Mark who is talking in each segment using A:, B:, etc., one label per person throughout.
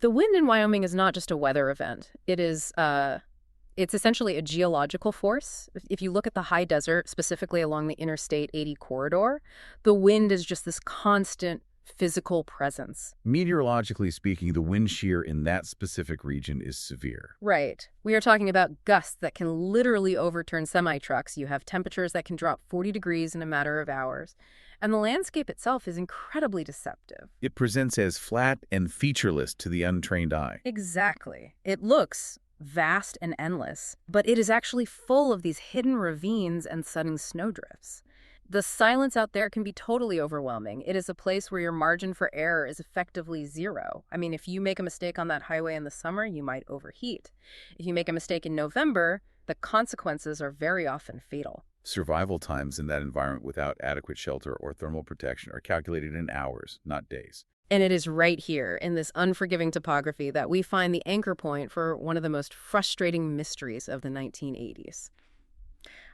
A: The wind in Wyoming is not just a weather event. It's essentially a geological force. If you look at the high desert, specifically along the Interstate 80 corridor, the wind is just this constant physical presence.
B: Meteorologically speaking, the wind shear in that specific region is severe.
A: Right. We are talking about gusts that can literally overturn semi-trucks. You have temperatures that can drop 40 degrees in a matter of hours. And the landscape itself is incredibly deceptive.
B: It presents as flat and featureless to the untrained eye.
A: Exactly. It looks vast and endless, but it is actually full of these hidden ravines and sudden snowdrifts. The silence out there can be totally overwhelming. It is a place where your margin for error is effectively zero. I mean, if you make a mistake on that highway in the summer, you might overheat. If you make a mistake in November, the consequences are very often fatal.
B: Survival times in that environment without adequate shelter or thermal protection are calculated in hours, not days.
A: And it is right here, in this unforgiving topography, that we find the anchor point for one of the most frustrating mysteries of the 1980s.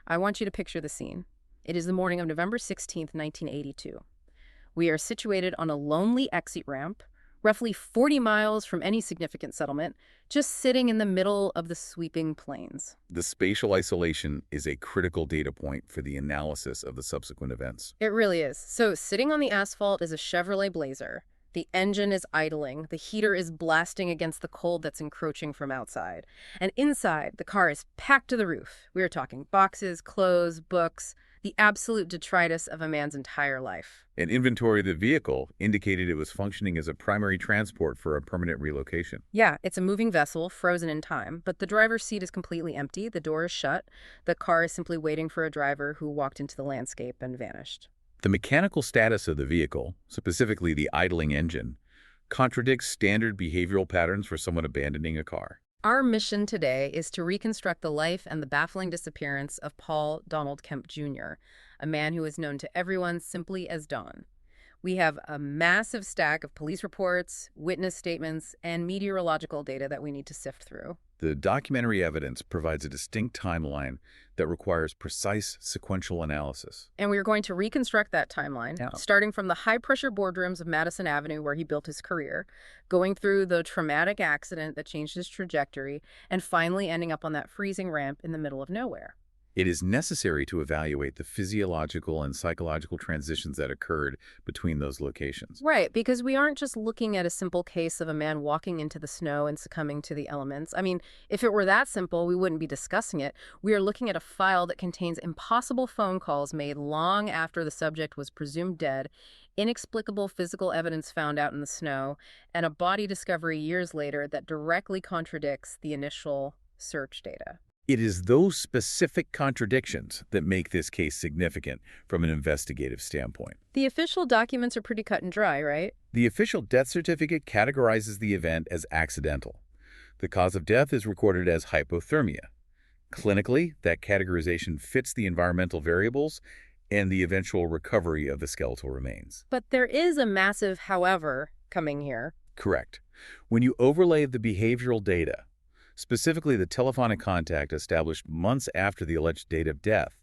A: I want you to picture the scene. It is the morning of November 16th, 1982. We are situated on a lonely exit ramp, roughly 40 miles from any significant settlement, just sitting in the middle of the sweeping plains.
B: The spatial isolation is a critical data point for the analysis of the subsequent events.
A: It really is. So sitting on the asphalt is a Chevrolet Blazer. The engine is idling, the heater is blasting against the cold that's encroaching from outside. And inside, the car is packed to the roof. We are talking boxes, clothes, books, the absolute detritus of a man's entire life.
B: An inventory of the vehicle indicated it was functioning as a primary transport for a permanent relocation.
A: Yeah, it's a moving vessel, frozen in time, but the driver's seat is completely empty, the door is shut, the car is simply waiting for a driver who walked into the landscape and vanished.
B: The mechanical status of the vehicle, specifically the idling engine, contradicts standard behavioral patterns for someone abandoning a car.
A: Our mission today is to reconstruct the life and the baffling disappearance of Paul Donald Kemp Jr., a man who is known to everyone simply as Don. We have a massive stack of police reports, witness statements, and meteorological data that we need to sift through.
B: The documentary evidence provides a distinct timeline that requires precise sequential analysis.
A: And we are going to reconstruct that timeline, starting from the high-pressure boardrooms of Madison Avenue where he built his career, going through the traumatic accident that changed his trajectory, and finally ending up on that freezing ramp in the middle of nowhere.
B: It is necessary to evaluate the physiological and psychological transitions that occurred between those locations.
A: Right, because we aren't just looking at a simple case of a man walking into the snow and succumbing to the elements. I mean, if it were that simple, we wouldn't be discussing it. We are looking at a file that contains impossible phone calls made long after the subject was presumed dead, inexplicable physical evidence found out in the snow, and a body discovery years later that directly contradicts the initial search data.
B: It is those specific contradictions that make this case significant from an investigative standpoint.
A: The official documents are pretty cut and dry, right?
B: The official death certificate categorizes the event as accidental. The cause of death is recorded as hypothermia. Clinically, that categorization fits the environmental variables and the eventual recovery of the skeletal remains.
A: But there is a massive however coming here.
B: Correct. When you overlay the behavioral data, specifically the telephonic contact established months after the alleged date of death,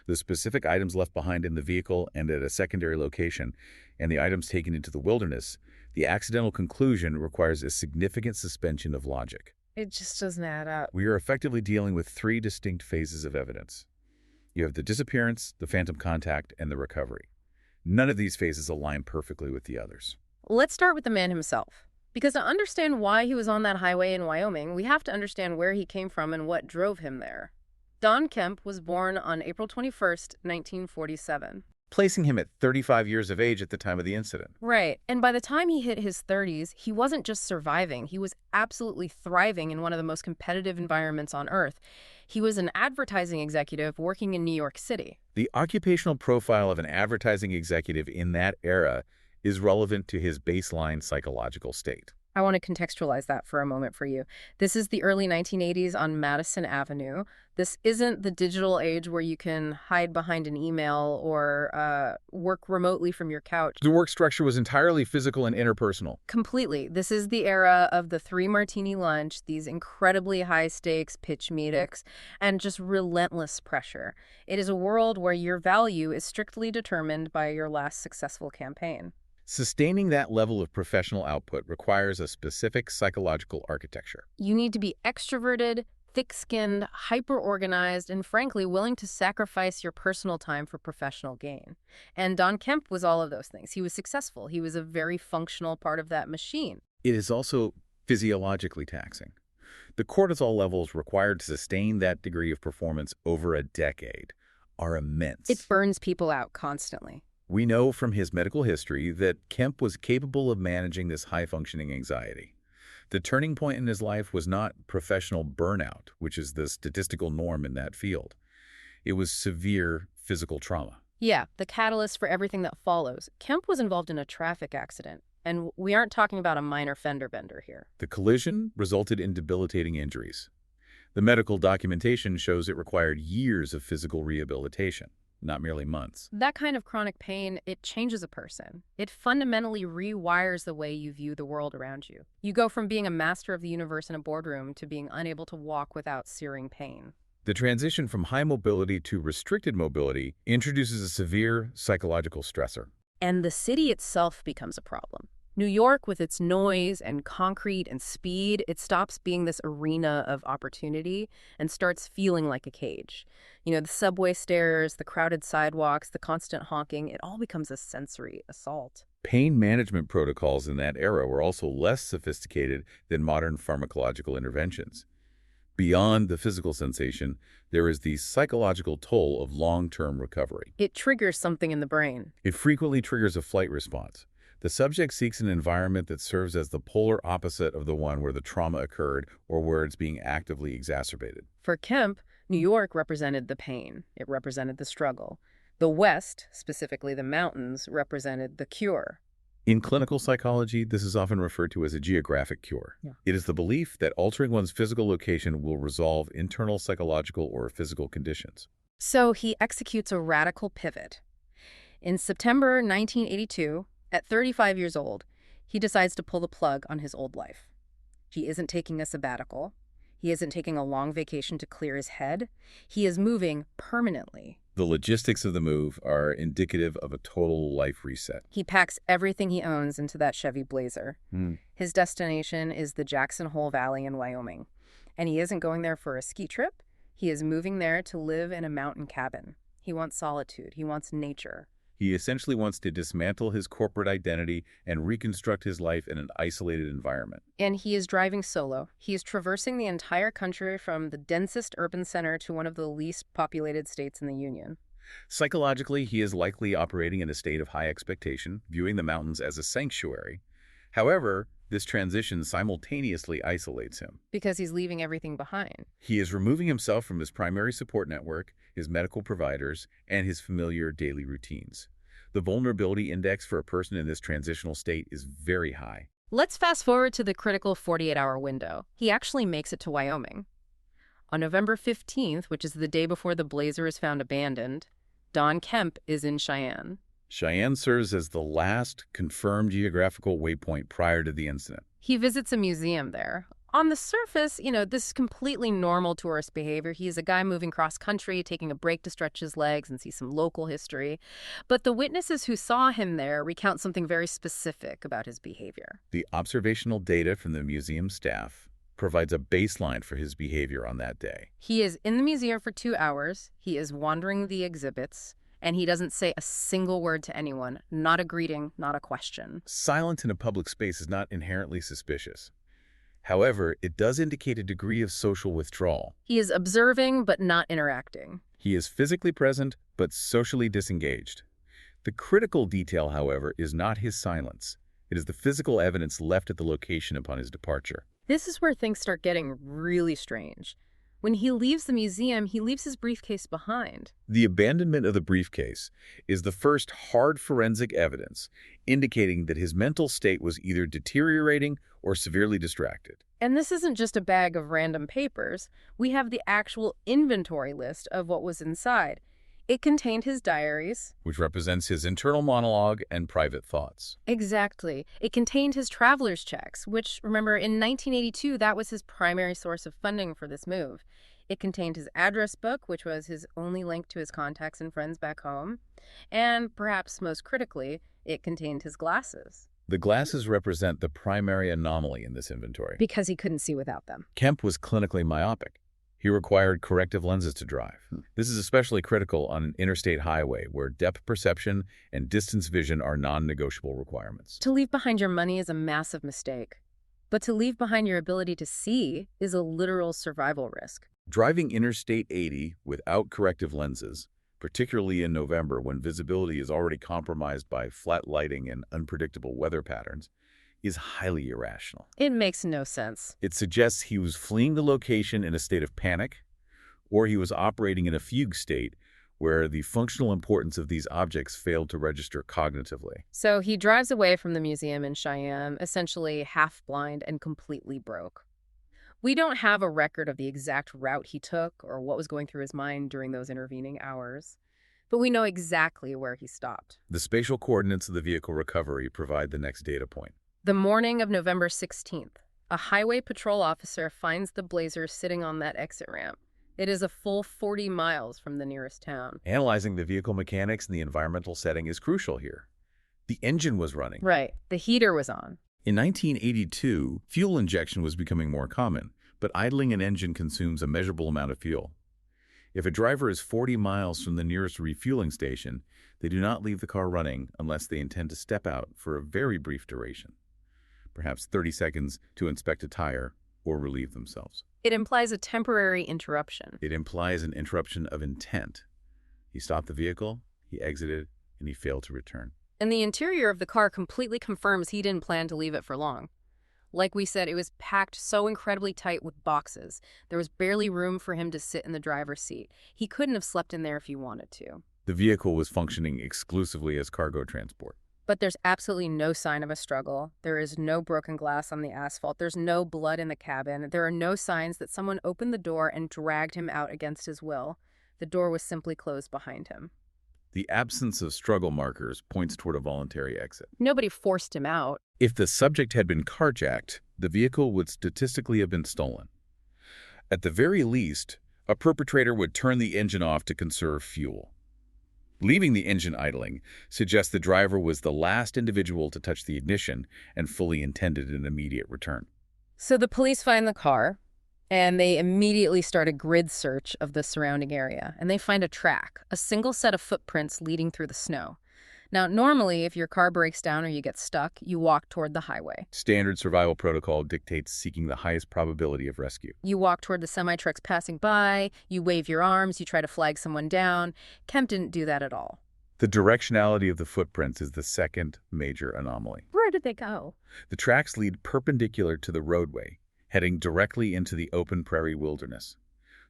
B: the specific items left behind in the vehicle and at a secondary location, and the items taken into the wilderness, the accidental conclusion requires a significant suspension of logic.
A: It just doesn't add up.
B: We are effectively dealing with three distinct phases of evidence. You have the disappearance, the phantom contact, and the recovery. None of these phases align perfectly with the others.
A: Let's start with the man himself. Because to understand why he was on that highway in Wyoming, we have to understand where he came from and what drove him there. Don Kemp was born on April 21st, 1947.
B: Placing him at 35 years of age at the time of the incident.
A: Right. And by the time he hit his 30s, he wasn't just surviving. He was absolutely thriving in one of the most competitive environments on Earth. He was an advertising executive working in New York City.
B: The occupational profile of an advertising executive in that era is relevant to his baseline psychological state.
A: I want to contextualize that for a moment for you. This is the early 1980s on Madison Avenue. This isn't the digital age where you can hide behind an email or work remotely from your couch.
B: The work structure was entirely physical and interpersonal.
A: Completely. This is the era of the 3-martini lunch, these incredibly high-stakes pitch meetings, and just relentless pressure. It is a world where your value is strictly determined by your last successful campaign.
B: Sustaining that level of professional output requires a specific psychological architecture.
A: You need to be extroverted, thick-skinned, hyper-organized, and frankly, willing to sacrifice your personal time for professional gain. And Don Kemp was all of those things. He was successful. He was a very functional part of that machine.
B: It is also physiologically taxing. The cortisol levels required to sustain that degree of performance over a decade are immense.
A: It burns people out constantly.
B: We know from his medical history that Kemp was capable of managing this high-functioning anxiety. The turning point in his life was not professional burnout, which is the statistical norm in that field. It was severe physical trauma.
A: Yeah, the catalyst for everything that follows. Kemp was involved in a traffic accident, and we aren't talking about a minor fender bender here.
B: The collision resulted in debilitating injuries. The medical documentation shows it required years of physical rehabilitation, not merely months.
A: That kind of chronic pain, it changes a person. It fundamentally rewires the way you view the world around you. You go from being a master of the universe in a boardroom to being unable to walk without searing pain.
B: The transition from high mobility to restricted mobility introduces a severe psychological stressor.
A: And the city itself becomes a problem. New York, with its noise and concrete and speed, it stops being this arena of opportunity and starts feeling like a cage. You know, the subway stairs, the crowded sidewalks, the constant honking, it all becomes a sensory assault.
B: Pain management protocols in that era were also less sophisticated than modern pharmacological interventions. Beyond the physical sensation, there is the psychological toll of long-term recovery.
A: It triggers something in the brain.
B: It frequently triggers a flight response. The subject seeks an environment that serves as the polar opposite of the one where the trauma occurred or where it's being actively exacerbated.
A: For Kemp, New York represented the pain. It represented the struggle. The West, specifically the mountains, represented the cure.
B: In clinical psychology, this is often referred to as a geographic cure.
A: Yeah.
B: It is the belief that altering one's physical location will resolve internal psychological or physical conditions.
A: So he executes a radical pivot. In September 1982, at 35 years old, he decides to pull the plug on his old life. He isn't taking a sabbatical. He isn't taking a long vacation to clear his head. He is moving permanently.
B: The logistics of the move are indicative of a total life reset.
A: He packs everything he owns into that Chevy Blazer. His destination is the Jackson Hole Valley in Wyoming. And he isn't going there for a ski trip. He is moving there to live in a mountain cabin. He wants solitude. He wants nature.
B: He essentially wants to dismantle his corporate identity and reconstruct his life in an isolated environment.
A: And he is driving solo. He is traversing the entire country from the densest urban center to one of the least populated states in the Union.
B: Psychologically, he is likely operating in a state of high expectation, viewing the mountains as a sanctuary. However, this transition simultaneously isolates him.
A: Because he's leaving everything behind.
B: He is removing himself from his primary support network, his medical providers, and his familiar daily routines. The vulnerability index for a person in this transitional state is very high.
A: Let's fast forward to the critical 48-hour window. He actually makes it to Wyoming. On November 15th, which is the day before the Blazer is found abandoned, Don Kemp is in Cheyenne.
B: Cheyenne serves as the last confirmed geographical waypoint prior to the incident.
A: He visits a museum there. On the surface, this is completely normal tourist behavior. He's a guy moving cross-country, taking a break to stretch his legs and see some local history. But the witnesses who saw him there recount something very specific about his behavior.
B: The observational data from the museum staff provides a baseline for his behavior on that day.
A: He is in the museum for 2 hours. He is wandering the exhibits. And he doesn't say a single word to anyone, not a greeting, not a question.
B: Silence in a public space is not inherently suspicious. However, it does indicate a degree of social withdrawal.
A: He is observing but not interacting.
B: He is physically present but socially disengaged. The critical detail, however, is not his silence. It is the physical evidence left at the location upon his departure.
A: This is where things start getting really strange. When he leaves the museum, he leaves his briefcase behind.
B: The abandonment of the briefcase is the first hard forensic evidence indicating that his mental state was either deteriorating or severely distracted.
A: And this isn't just a bag of random papers. We have the actual inventory list of what was inside. It contained his diaries,
B: which represents his internal monologue and private thoughts.
A: Exactly. It contained his traveler's checks, which, remember, in 1982, that was his primary source of funding for this move. It contained his address book, which was his only link to his contacts and friends back home. And perhaps most critically, It contained his glasses.
B: The glasses represent the primary anomaly in this inventory.
A: Because he couldn't see without them.
B: Kemp was clinically myopic. He required corrective lenses to drive. This is especially critical on an interstate highway where depth perception and distance vision are non-negotiable requirements.
A: To leave behind your money is a massive mistake. But to leave behind your ability to see is a literal survival risk.
B: Driving Interstate 80 without corrective lenses, particularly in November when visibility is already compromised by flat lighting and unpredictable weather patterns, is highly irrational.
A: It makes no sense.
B: It suggests he was fleeing the location in a state of panic, or he was operating in a fugue state where the functional importance of these objects failed to register cognitively.
A: So he drives away from the museum in Cheyenne, essentially half-blind and completely broke. We don't have a record of the exact route he took or what was going through his mind during those intervening hours, but we know exactly where he stopped.
B: The spatial coordinates of the vehicle recovery provide the next data point.
A: The morning of November 16th, a highway patrol officer finds the Blazer sitting on that exit ramp. It is a full 40 miles from the nearest town.
B: Analyzing the vehicle mechanics and the environmental setting is crucial here. The engine was running.
A: Right. The heater was on.
B: In 1982, fuel injection was becoming more common, but idling an engine consumes a measurable amount of fuel. If a driver is 40 miles from the nearest refueling station, they do not leave the car running unless they intend to step out for a very brief duration, perhaps 30 seconds to inspect a tire or relieve themselves.
A: It implies a temporary interruption.
B: It implies an interruption of intent. He stopped the vehicle, he exited, and he failed to return.
A: And the interior of the car completely confirms he didn't plan to leave it for long. Like we said, it was packed so incredibly tight with boxes. There was barely room for him to sit in the driver's seat. He couldn't have slept in there if he wanted to.
B: The vehicle was functioning exclusively as cargo transport.
A: But there's absolutely no sign of a struggle. There is no broken glass on the asphalt. There's no blood in the cabin. There are no signs that someone opened the door and dragged him out against his will. The door was simply closed behind him.
B: The absence of struggle markers points toward a voluntary exit.
A: Nobody forced him out.
B: If the subject had been carjacked, the vehicle would statistically have been stolen. At the very least, a perpetrator would turn the engine off to conserve fuel. Leaving the engine idling suggests the driver was the last individual to touch the ignition and fully intended an immediate return.
A: So the police find the car, and they immediately start a grid search of the surrounding area. And they find a track, a single set of footprints leading through the snow. Now, normally, if your car breaks down or you get stuck, you walk toward the highway.
B: Standard survival protocol dictates seeking the highest probability of rescue.
A: You walk toward the semi-trucks passing by, you wave your arms, you try to flag someone down. Kemp didn't do that at all.
B: The directionality of the footprints is the second major anomaly.
A: Where did they go?
B: The tracks lead perpendicular to the roadway, heading directly into the open prairie wilderness.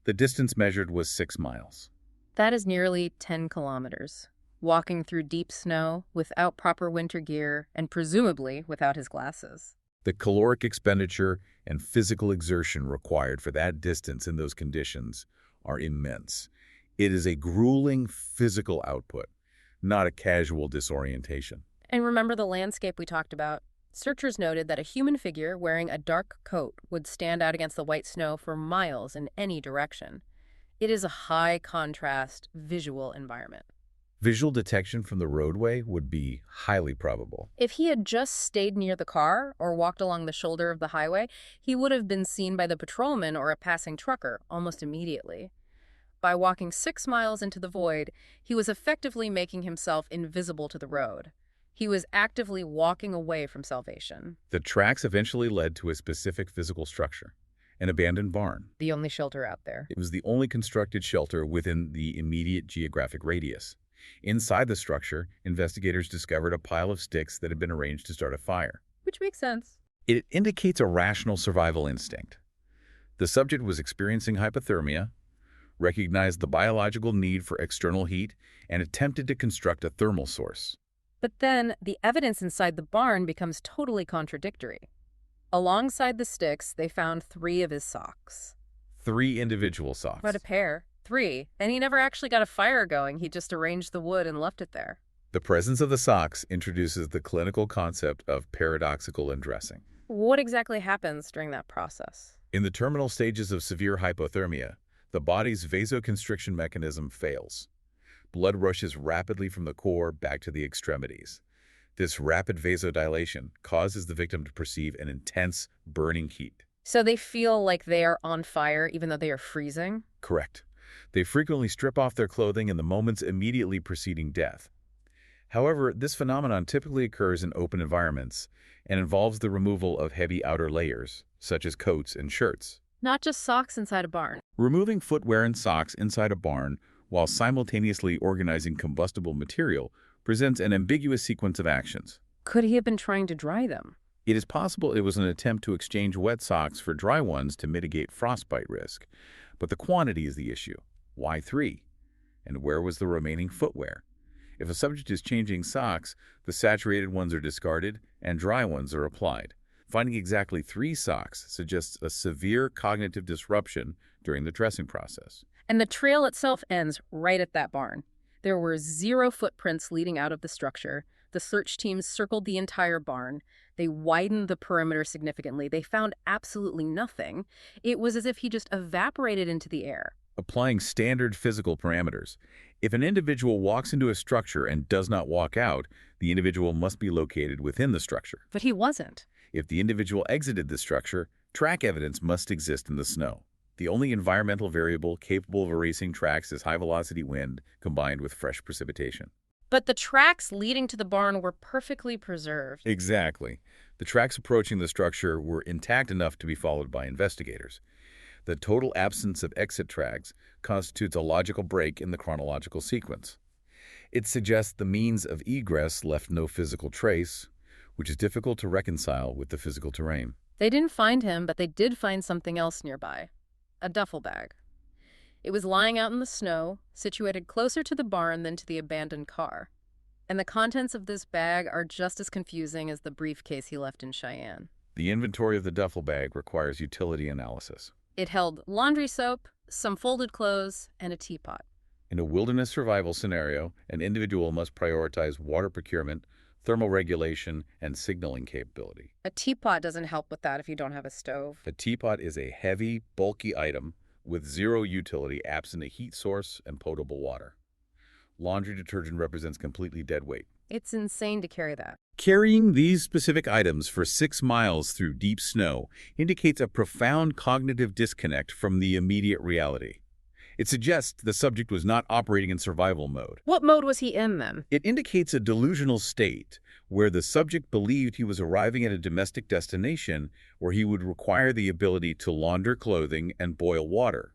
B: The distance measured was 6 miles.
A: That is nearly 10 kilometers. Walking through deep snow without proper winter gear and presumably without his glasses.
B: The caloric expenditure and physical exertion required for that distance in those conditions are immense. It is a grueling physical output, not a casual disorientation.
A: And remember the landscape we talked about? Searchers noted that a human figure wearing a dark coat would stand out against the white snow for miles in any direction. It is a high-contrast visual environment.
B: Visual detection from the roadway would be highly probable.
A: If he had just stayed near the car or walked along the shoulder of the highway, he would have been seen by the patrolman or a passing trucker almost immediately. By walking 6 miles into the void, he was effectively making himself invisible to the road. He was actively walking away from salvation.
B: The tracks eventually led to a specific physical structure, an abandoned barn.
A: The only shelter out there.
B: It was the only constructed shelter within the immediate geographic radius. Inside the structure, investigators discovered a pile of sticks that had been arranged to start a fire.
A: Which makes sense.
B: It indicates a rational survival instinct. The subject was experiencing hypothermia, recognized the biological need for external heat, and attempted to construct a thermal source.
A: But then, the evidence inside the barn becomes totally contradictory. Alongside the sticks, they found 3 of his socks.
B: 3 individual socks.
A: What a pair. 3. And he never actually got a fire going. He just arranged the wood and left it there.
B: The presence of the socks introduces the clinical concept of paradoxical undressing.
A: What exactly happens during that process?
B: In the terminal stages of severe hypothermia, the body's vasoconstriction mechanism fails. Blood rushes rapidly from the core back to the extremities. This rapid vasodilation causes the victim to perceive an intense, burning heat.
A: So they feel like they are on fire even though they are freezing?
B: Correct. They frequently strip off their clothing in the moments immediately preceding death. However, this phenomenon typically occurs in open environments and involves the removal of heavy outer layers, such as coats and shirts.
A: Not just socks inside a barn.
B: Removing footwear and socks inside a barn while simultaneously organizing combustible material presents an ambiguous sequence of actions.
A: Could he have been trying to dry them?
B: It is possible it was an attempt to exchange wet socks for dry ones to mitigate frostbite risk. But the quantity is the issue. Why 3? And where was the remaining footwear? If a subject is changing socks, the saturated ones are discarded and dry ones are applied. Finding exactly 3 socks suggests a severe cognitive disruption during the dressing process.
A: And the trail itself ends right at that barn. There were 0 footprints leading out of the structure. The search teams circled the entire barn. They widened the perimeter significantly. They found absolutely nothing. It was as if he just evaporated into the air.
B: Applying standard physical parameters. If an individual walks into a structure and does not walk out, the individual must be located within the structure.
A: But he wasn't.
B: If the individual exited the structure, track evidence must exist in the snow. The only environmental variable capable of erasing tracks is high-velocity wind combined with fresh precipitation.
A: But the tracks leading to the barn were perfectly preserved.
B: Exactly. The tracks approaching the structure were intact enough to be followed by investigators. The total absence of exit tracks constitutes a logical break in the chronological sequence. It suggests the means of egress left no physical trace, which is difficult to reconcile with the physical terrain.
A: They didn't find him, but they did find something else nearby. A duffel bag. It was lying out in the snow, situated closer to the barn than to the abandoned car. And the contents of this bag are just as confusing as the briefcase he left in Cheyenne.
B: The inventory of the duffel bag requires utility analysis.
A: It held laundry soap, some folded clothes, and a teapot.
B: In a wilderness survival scenario, an individual must prioritize water procurement, thermal regulation, and signaling capability.
A: A teapot doesn't help with that if you don't have a stove.
B: A teapot is a heavy, bulky item with 0 utility absent a heat source and potable water. Laundry detergent represents completely dead weight.
A: It's insane to carry that.
B: Carrying these specific items for 6 miles through deep snow indicates a profound cognitive disconnect from the immediate reality. It suggests the subject was not operating in survival mode.
A: What mode was he in then?
B: It indicates a delusional state where the subject believed he was arriving at a domestic destination where he would require the ability to launder clothing and boil water.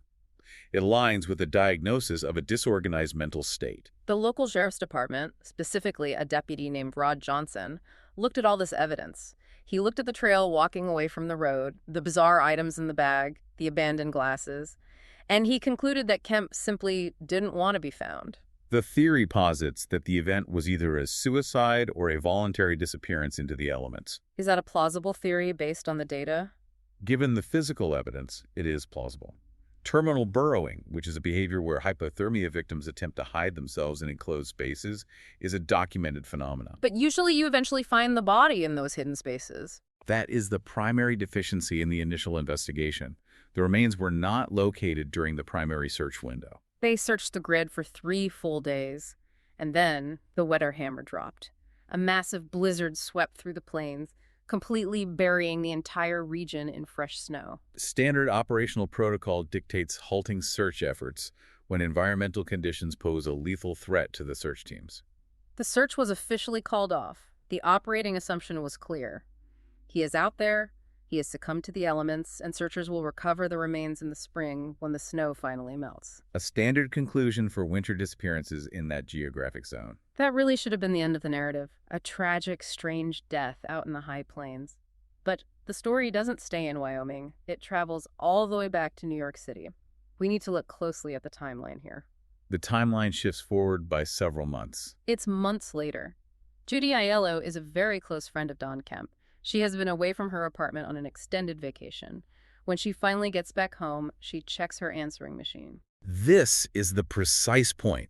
B: It aligns with the diagnosis of a disorganized mental state.
A: The local sheriff's department, specifically a deputy named Rod Johnson, looked at all this evidence. He looked at the trail walking away from the road, the bizarre items in the bag, the abandoned glasses, and he concluded that Kemp simply didn't want to be found.
B: The theory posits that the event was either a suicide or a voluntary disappearance into the elements.
A: Is that a plausible theory based on the data?
B: Given the physical evidence, it is plausible. Terminal burrowing, which is a behavior where hypothermia victims attempt to hide themselves in enclosed spaces, is a documented phenomenon.
A: But usually you eventually find the body in those hidden spaces.
B: That is the primary deficiency in the initial investigation. The remains were not located during the primary search window.
A: They searched the grid for 3 full days, and then the weather hammer dropped. A massive blizzard swept through the plains, completely burying the entire region in fresh snow.
B: Standard operational protocol dictates halting search efforts when environmental conditions pose a lethal threat to the search teams.
A: The search was officially called off. The operating assumption was clear. He is out there, he has succumbed to the elements, and searchers will recover the remains in the spring when the snow finally melts.
B: A standard conclusion for winter disappearances in that geographic zone.
A: That really should have been the end of the narrative. A tragic, strange death out in the high plains. But the story doesn't stay in Wyoming. It travels all the way back to New York City. We need to look closely at the timeline here.
B: The timeline shifts forward by several months.
A: It's months later. Judy Aiello is a very close friend of Don Kemp. She has been away from her apartment on an extended vacation. When she finally gets back home, she checks her answering machine.
B: This is the precise point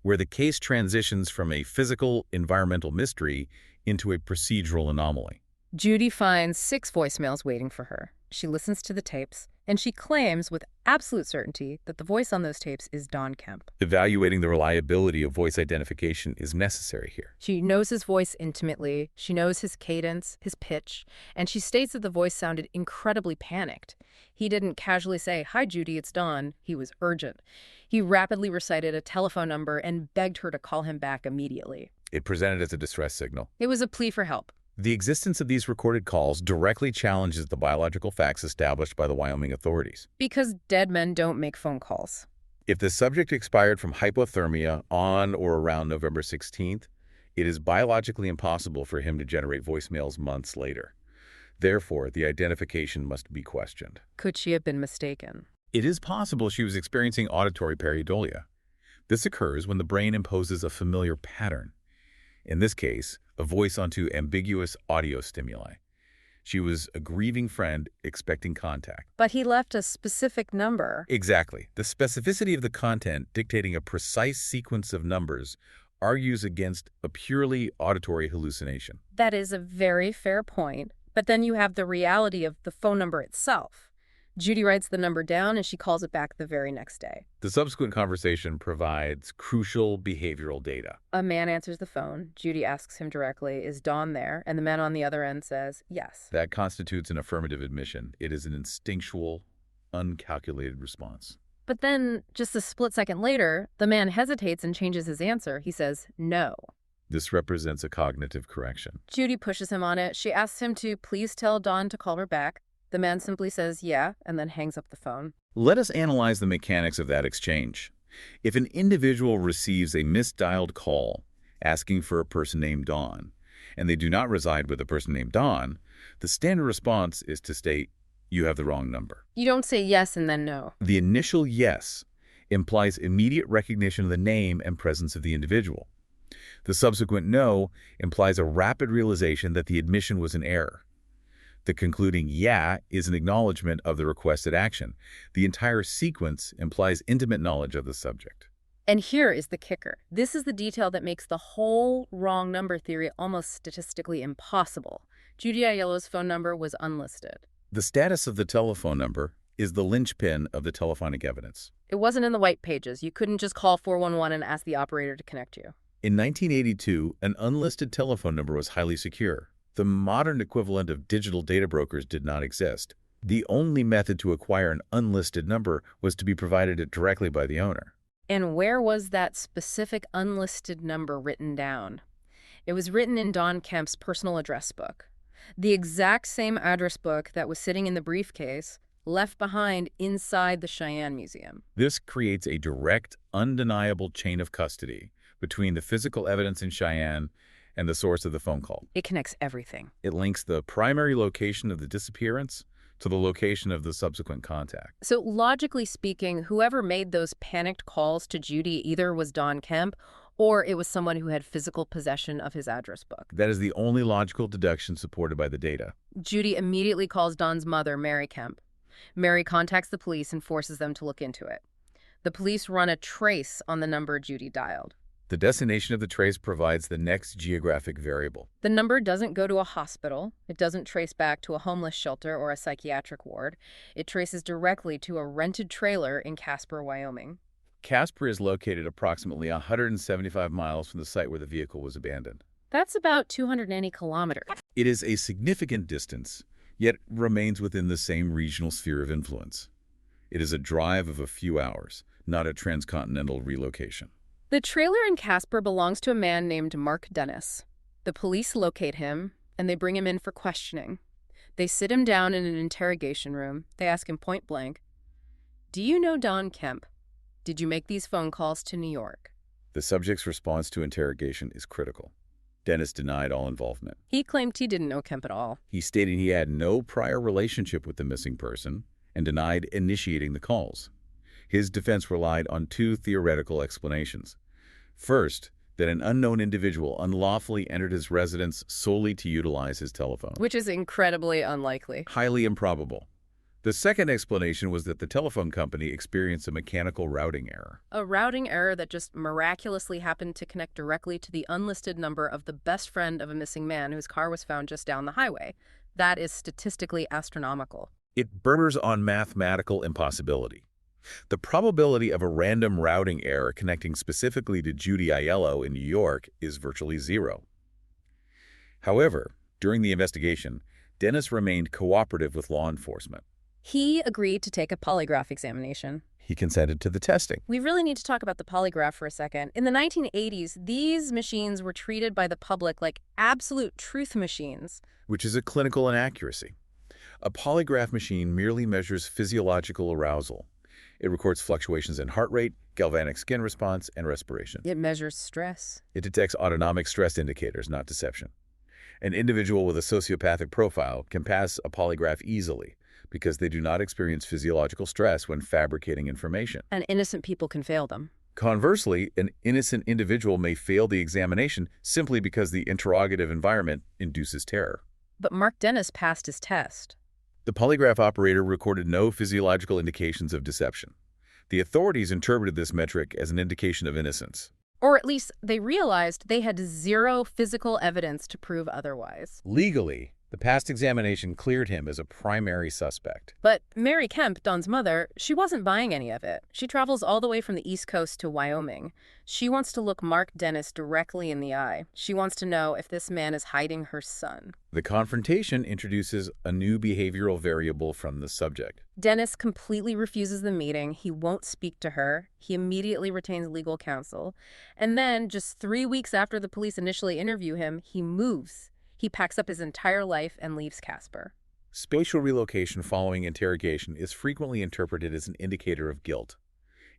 B: where the case transitions from a physical, environmental mystery into a procedural anomaly.
A: Judy finds 6 voicemails waiting for her. She listens to the tapes, and she claims with absolute certainty that the voice on those tapes is Don Kemp.
B: Evaluating the reliability of voice identification is necessary here.
A: She knows his voice intimately, she knows his cadence, his pitch, and she states that the voice sounded incredibly panicked. He didn't casually say, "Hi, Judy, it's Don." He was urgent. He rapidly recited a telephone number and begged her to call him back immediately.
B: It presented as a distress signal.
A: It was a plea for help.
B: The existence of these recorded calls directly challenges the biological facts established by the Wyoming authorities.
A: Because dead men don't make phone calls.
B: If the subject expired from hypothermia on or around November 16th, it is biologically impossible for him to generate voicemails months later. Therefore, the identification must be questioned.
A: Could she have been mistaken?
B: It is possible she was experiencing auditory pareidolia. This occurs when the brain imposes a familiar pattern. In this case, a voice onto ambiguous audio stimuli. She was a grieving friend expecting contact.
A: But he left a specific number.
B: Exactly. The specificity of the content dictating a precise sequence of numbers argues against a purely auditory hallucination.
A: That is a very fair point. But then you have the reality of the phone number itself. Judy writes the number down and she calls it back the very next day.
B: The subsequent conversation provides crucial behavioral data.
A: A man answers the phone. Judy asks him directly, "Is Don there?" And the man on the other end says, "Yes."
B: That constitutes an affirmative admission. It is an instinctual, uncalculated response.
A: But then, just a split second later, the man hesitates and changes his answer. He says, "No."
B: This represents a cognitive correction.
A: Judy pushes him on it. She asks him to please tell Don to call her back. The man simply says, "Yeah," and then hangs up the phone.
B: Let us analyze the mechanics of that exchange. If an individual receives a misdialed call asking for a person named Don, and they do not reside with a person named Don, the standard response is to state, "You have the wrong number."
A: You don't say yes and then no.
B: The initial yes implies immediate recognition of the name and presence of the individual. The subsequent no implies a rapid realization that the admission was an error. The concluding yeah is an acknowledgement of the requested action. The entire sequence implies intimate knowledge of the subject.
A: And here is the kicker. This is the detail that makes the whole wrong number theory almost statistically impossible. Judy Aiello's phone number was unlisted.
B: The status of the telephone number is the linchpin of the telephonic evidence.
A: It wasn't in the white pages. You couldn't just call 411 and ask the operator to connect you.
B: In 1982, an unlisted telephone number was highly secure. The modern equivalent of digital data brokers did not exist. The only method to acquire an unlisted number was to be provided it directly by the owner.
A: And where was that specific unlisted number written down? It was written in Don Kemp's personal address book. The exact same address book that was sitting in the briefcase left behind inside the Cheyenne Museum.
B: This creates a direct, undeniable chain of custody between the physical evidence in Cheyenne and the source of the phone call.
A: It connects everything.
B: It links the primary location of the disappearance to the location of the subsequent contact.
A: So logically speaking, whoever made those panicked calls to Judy either was Don Kemp or it was someone who had physical possession of his address book.
B: That is the only logical deduction supported by the data.
A: Judy immediately calls Don's mother, Mary Kemp. Mary contacts the police and forces them to look into it. The police run a trace on the number Judy dialed.
B: The destination of the trace provides the next geographic variable.
A: The number doesn't go to a hospital. It doesn't trace back to a homeless shelter or a psychiatric ward. It traces directly to a rented trailer in Casper, Wyoming.
B: Casper is located approximately 175 miles from the site where the vehicle was abandoned.
A: That's about 280 kilometers.
B: It is a significant distance, yet remains within the same regional sphere of influence. It is a drive of a few hours, not a transcontinental relocation.
A: The trailer in Casper belongs to a man named Mark Dennis. The police locate him, and they bring him in for questioning. They sit him down in an interrogation room. They ask him point blank, "Do you know Don Kemp? Did you make these phone calls to New York?"
B: The subject's response to interrogation is critical. Dennis denied all involvement.
A: He claimed he didn't know Kemp at all.
B: He stated he had no prior relationship with the missing person and denied initiating the calls. His defense relied on two theoretical explanations. First, that an unknown individual unlawfully entered his residence solely to utilize his telephone.
A: Which is incredibly unlikely.
B: Highly improbable. The second explanation was that the telephone company experienced a mechanical routing error.
A: A routing error that just miraculously happened to connect directly to the unlisted number of the best friend of a missing man whose car was found just down the highway. That is statistically astronomical.
B: It borders on mathematical impossibility. The probability of a random routing error connecting specifically to Judy Aiello in New York is virtually zero. However, during the investigation, Dennis remained cooperative with law enforcement.
A: He agreed to take a polygraph examination.
B: He consented to the testing,
A: We really need to talk about the polygraph for a second. In the 1980s, these machines were treated by the public like absolute truth machines.
B: which is a clinical inaccuracy. A polygraph machine merely measures physiological arousal. It records fluctuations in heart rate, galvanic skin response, and respiration.
A: It measures stress.
B: It detects autonomic stress indicators, not deception. An individual with a sociopathic profile can pass a polygraph easily because they do not experience physiological stress when fabricating information.
A: And innocent people can fail them.
B: Conversely, an innocent individual may fail the examination simply because the interrogative environment induces terror.
A: But Mark Dennis passed his test.
B: The polygraph operator recorded no physiological indications of deception. The authorities interpreted this metric as an indication of innocence.
A: Or at least they realized they had zero physical evidence to prove otherwise.
B: Legally, the past examination cleared him as a primary suspect.
A: But Mary Kemp, Don's mother, she wasn't buying any of it. She travels all the way from the East Coast to Wyoming. She wants to look Mark Dennis directly in the eye. She wants to know if this man is hiding her son.
B: The confrontation introduces a new behavioral variable from the subject.
A: Dennis completely refuses the meeting. He won't speak to her. He immediately retains legal counsel. And then, just 3 weeks after the police initially interview him, he moves. He packs up his entire life and leaves Casper.
B: Spatial relocation following interrogation is frequently interpreted as an indicator of guilt.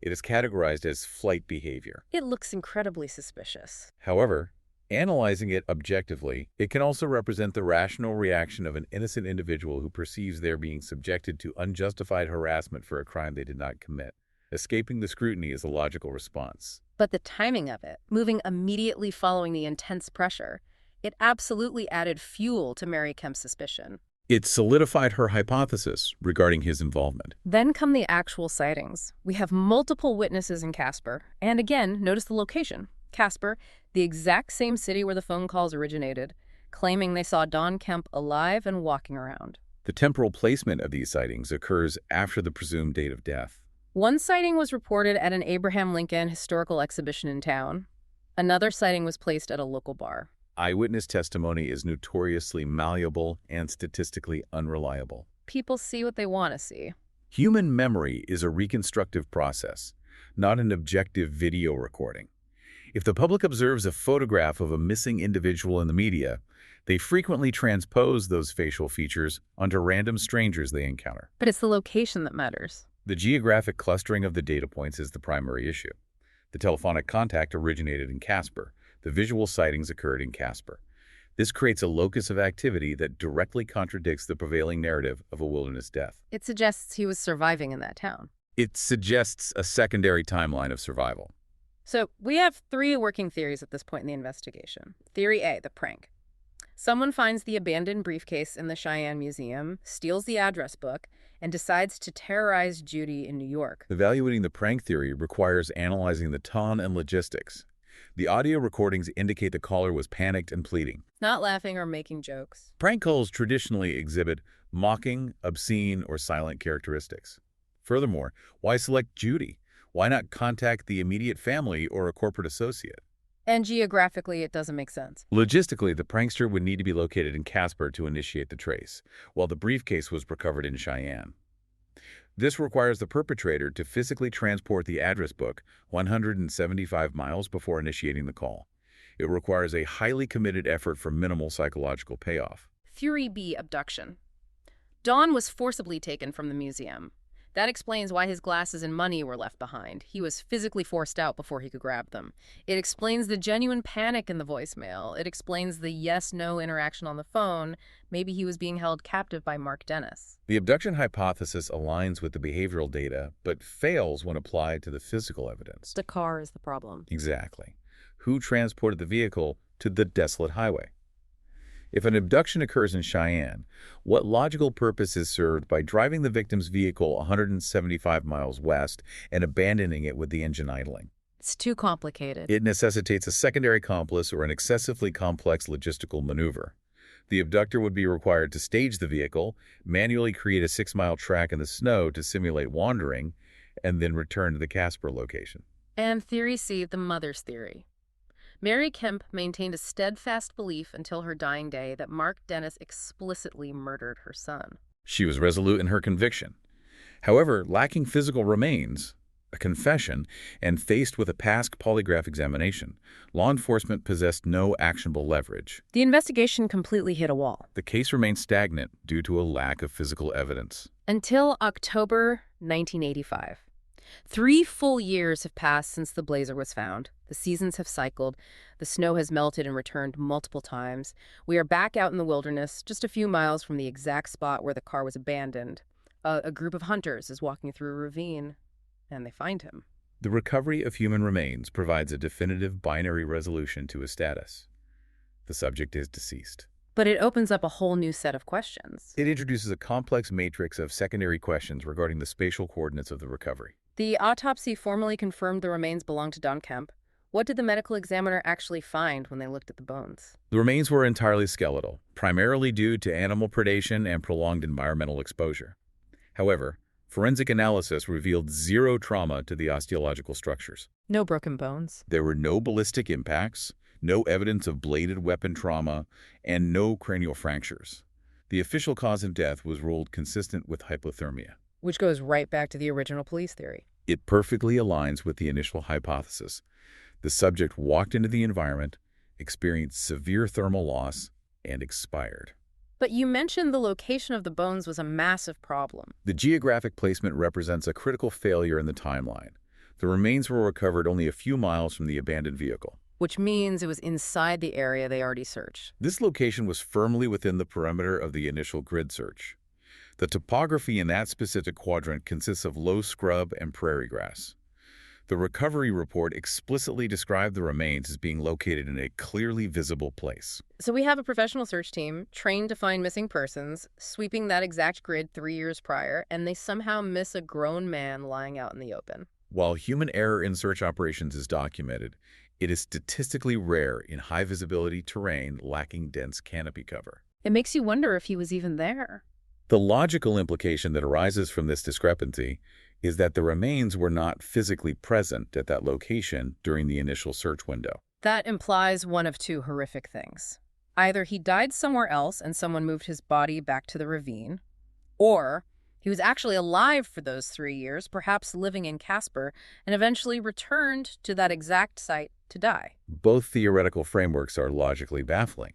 B: It is categorized as flight behavior.
A: It looks incredibly suspicious.
B: However, analyzing it objectively, it can also represent the rational reaction of an innocent individual who perceives they're being subjected to unjustified harassment for a crime they did not commit. Escaping the scrutiny is a logical response.
A: But the timing of it, moving immediately following the intense pressure, it absolutely added fuel to Mary Kemp's suspicion.
B: It solidified her hypothesis regarding his involvement.
A: Then come the actual sightings. We have multiple witnesses in Casper. And again, notice the location. Casper, the exact same city where the phone calls originated, claiming they saw Don Kemp alive and walking around.
B: The temporal placement of these sightings occurs after the presumed date of death.
A: One sighting was reported at an Abraham Lincoln historical exhibition in town. Another sighting was placed at a local bar.
B: Eyewitness testimony is notoriously malleable and statistically unreliable.
A: People see what they want to see.
B: Human memory is a reconstructive process, not an objective video recording. If the public observes a photograph of a missing individual in the media, they frequently transpose those facial features onto random strangers they encounter.
A: But it's the location that matters.
B: The geographic clustering of the data points is the primary issue. The telephonic contact originated in Casper. The visual sightings occurred in Casper. This creates a locus of activity that directly contradicts the prevailing narrative of a wilderness death.
A: It suggests he was surviving in that town.
B: It suggests a secondary timeline of survival.
A: So we have 3 working theories at this point in the investigation. Theory A, the prank. Someone finds the abandoned briefcase in the Cheyenne Museum, steals the address book, and decides to terrorize Judy in New York.
B: Evaluating the prank theory requires analyzing the tone and logistics. The audio recordings indicate the caller was panicked and pleading.
A: Not laughing or making jokes.
B: Prank calls traditionally exhibit mocking, obscene, or silent characteristics. Furthermore, why select Judy? Why not contact the immediate family or a corporate associate?
A: And geographically, it doesn't make sense.
B: Logistically, the prankster would need to be located in Casper to initiate the trace, while the briefcase was recovered in Cheyenne. This requires the perpetrator to physically transport the address book 175 miles before initiating the call. It requires a highly committed effort for minimal psychological payoff.
A: Theory B, abduction. Don was forcibly taken from the museum. That explains why his glasses and money were left behind. He was physically forced out before he could grab them. It explains the genuine panic in the voicemail. It explains the yes-no interaction on the phone. Maybe he was being held captive by Mark Dennis.
B: The abduction hypothesis aligns with the behavioral data, but fails when applied to the physical evidence.
A: The car is the problem.
B: Exactly. Who transported the vehicle to the desolate highway? If an abduction occurs in Cheyenne, what logical purpose is served by driving the victim's vehicle 175 miles west and abandoning it with the engine idling?
A: It's too complicated.
B: It necessitates a secondary accomplice or an excessively complex logistical maneuver. The abductor would be required to stage the vehicle, manually create a 6-mile track in the snow to simulate wandering, and then return to the Casper location.
A: And Theory C, the mother's theory. Mary Kemp maintained a steadfast belief until her dying day that Mark Dennis explicitly murdered her son.
B: She was resolute in her conviction. However, lacking physical remains, a confession, and faced with a past polygraph examination, law enforcement possessed no actionable leverage.
A: The investigation completely hit a wall.
B: The case remained stagnant due to a lack of physical evidence.
A: Until October 1985. 3 full years have passed since the blazer was found. The seasons have cycled. The snow has melted and returned multiple times. We are back out in the wilderness, just a few miles from the exact spot where the car was abandoned. A group of hunters is walking through a ravine, and they find him.
B: The recovery of human remains provides a definitive binary resolution to his status. The subject is deceased.
A: But it opens up a whole new set of questions.
B: It introduces a complex matrix of secondary questions regarding the spatial coordinates of the recovery.
A: The autopsy formally confirmed the remains belonged to Don Kemp. What did the medical examiner actually find when they looked at the bones?
B: The remains were entirely skeletal, primarily due to animal predation and prolonged environmental exposure. However, forensic analysis revealed zero trauma to the osteological structures.
A: No broken bones.
B: There were no ballistic impacts, no evidence of bladed weapon trauma, and no cranial fractures. The official cause of death was ruled consistent with hypothermia.
A: Which goes right back to the original police theory.
B: It perfectly aligns with the initial hypothesis. The subject walked into the environment, experienced severe thermal loss, and expired.
A: But you mentioned the location of the bones was a massive problem.
B: The geographic placement represents a critical failure in the timeline. The remains were recovered only a few miles from the abandoned vehicle.
A: Which means it was inside the area they already searched.
B: This location was firmly within the perimeter of the initial grid search. The topography in that specific quadrant consists of low scrub and prairie grass. The recovery report explicitly described the remains as being located in a clearly visible place.
A: So we have a professional search team trained to find missing persons, sweeping that exact grid 3 years prior, and they somehow miss a grown man lying out in the open.
B: While human error in search operations is documented, it is statistically rare in high-visibility terrain lacking dense canopy cover.
A: It makes you wonder if he was even there.
B: The logical implication that arises from this discrepancy is that the remains were not physically present at that location during the initial search window.
A: That implies one of two horrific things. Either he died somewhere else and someone moved his body back to the ravine, or he was actually alive for those 3 years, perhaps living in Casper, and eventually returned to that exact site to die.
B: Both theoretical frameworks are logically baffling.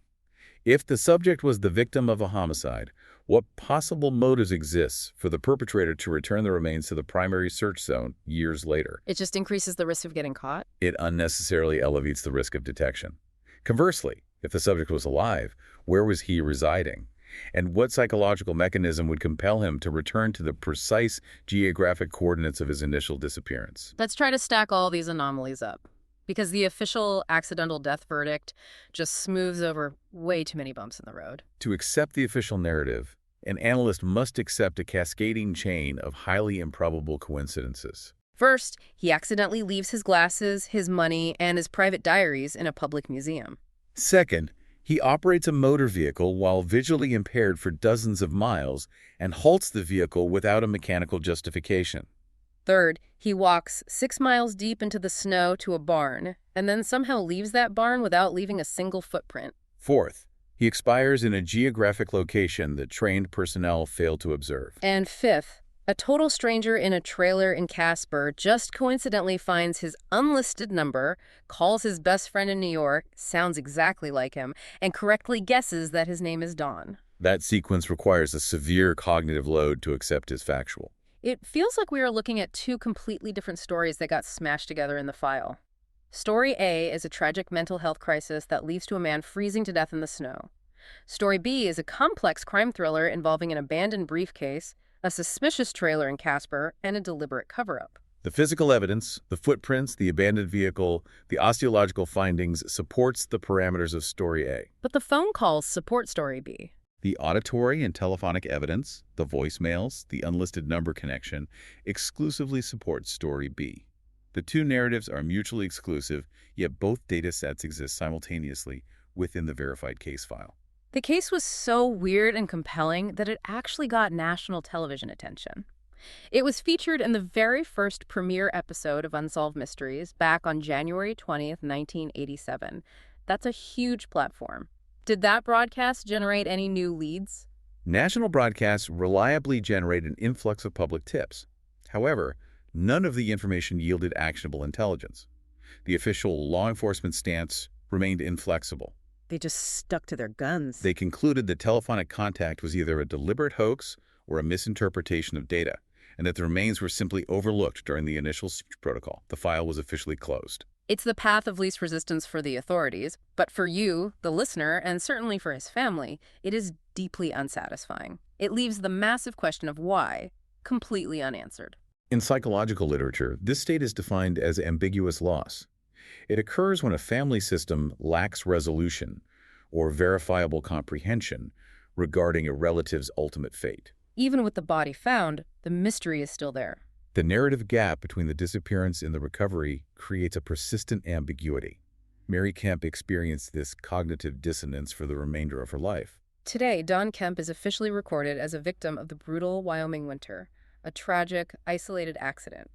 B: If the subject was the victim of a homicide, what possible motives exist for the perpetrator to return the remains to the primary search zone years later?
A: It just increases the risk of getting caught?
B: It unnecessarily elevates the risk of detection. Conversely, if the subject was alive, where was he residing? And what psychological mechanism would compel him to return to the precise geographic coordinates of his initial disappearance?
A: Let's try to stack all these anomalies up, because the official accidental death verdict just smooths over way too many bumps in the road.
B: To accept the official narrative, an analyst must accept a cascading chain of highly improbable coincidences.
A: First, he accidentally leaves his glasses, his money, and his private diaries in a public museum.
B: Second, he operates a motor vehicle while visually impaired for dozens of miles and halts the vehicle without a mechanical justification.
A: Third, he walks 6 miles deep into the snow to a barn, and then somehow leaves that barn without leaving a single footprint.
B: Fourth, he expires in a geographic location that trained personnel failed to observe.
A: And fifth, a total stranger in a trailer in Casper just coincidentally finds his unlisted number, calls his best friend in New York, sounds exactly like him, and correctly guesses that his name is Don.
B: That sequence requires a severe cognitive load to accept as factual.
A: It feels like we are looking at two completely different stories that got smashed together in the file. Story A is a tragic mental health crisis that leads to a man freezing to death in the snow. Story B is a complex crime thriller involving an abandoned briefcase, a suspicious trailer in Casper, and a deliberate cover-up.
B: The physical evidence, the footprints, the abandoned vehicle, the osteological findings supports the parameters of Story A.
A: But the phone calls support Story B.
B: The auditory and telephonic evidence, the voicemails, the unlisted number connection, exclusively support Story B. The two narratives are mutually exclusive, yet both data sets exist simultaneously within the verified case file.
A: The case was so weird and compelling that it actually got national television attention. It was featured in the very first premiere episode of Unsolved Mysteries back on January 20th, 1987. That's a huge platform. Did that broadcast generate any new leads?
B: National broadcasts reliably generate an influx of public tips. However, none of the information yielded actionable intelligence. The official law enforcement stance remained inflexible.
A: They just stuck to their guns.
B: They concluded that telephonic contact was either a deliberate hoax or a misinterpretation of data, and that the remains were simply overlooked during the initial search protocol. The file was officially closed.
A: It's the path of least resistance for the authorities, but for you, the listener, and certainly for his family, it is deeply unsatisfying. It leaves the massive question of why completely unanswered.
B: In psychological literature, this state is defined as ambiguous loss. It occurs when a family system lacks resolution or verifiable comprehension regarding a relative's ultimate fate.
A: Even with the body found, the mystery is still there.
B: The narrative gap between the disappearance and the recovery creates a persistent ambiguity. Mary Kemp experienced this cognitive dissonance for the remainder of her life.
A: Today, Don Kemp is officially recorded as a victim of the brutal Wyoming winter, a tragic, isolated accident.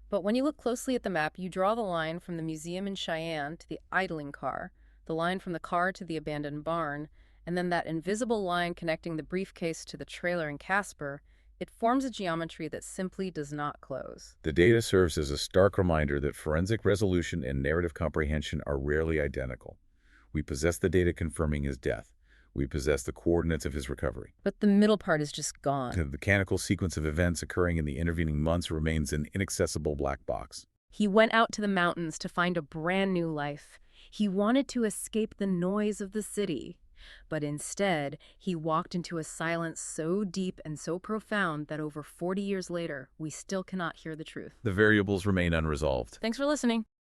A: But when you look closely at the map, you draw the line from the museum in Cheyenne to the idling car, the line from the car to the abandoned barn, and then that invisible line connecting the briefcase to the trailer in Casper. It forms a geometry that simply does not close.
B: The data serves as a stark reminder that forensic resolution and narrative comprehension are rarely identical. We possess the data confirming his death. We possess the coordinates of his recovery.
A: But the middle part is just gone.
B: The mechanical sequence of events occurring in the intervening months remains an inaccessible black box.
A: He went out to the mountains to find a brand new life. He wanted to escape the noise of the city. But instead, he walked into a silence so deep and so profound that over 40 years later, we still cannot hear the truth.
B: The variables remain unresolved.
A: Thanks for listening.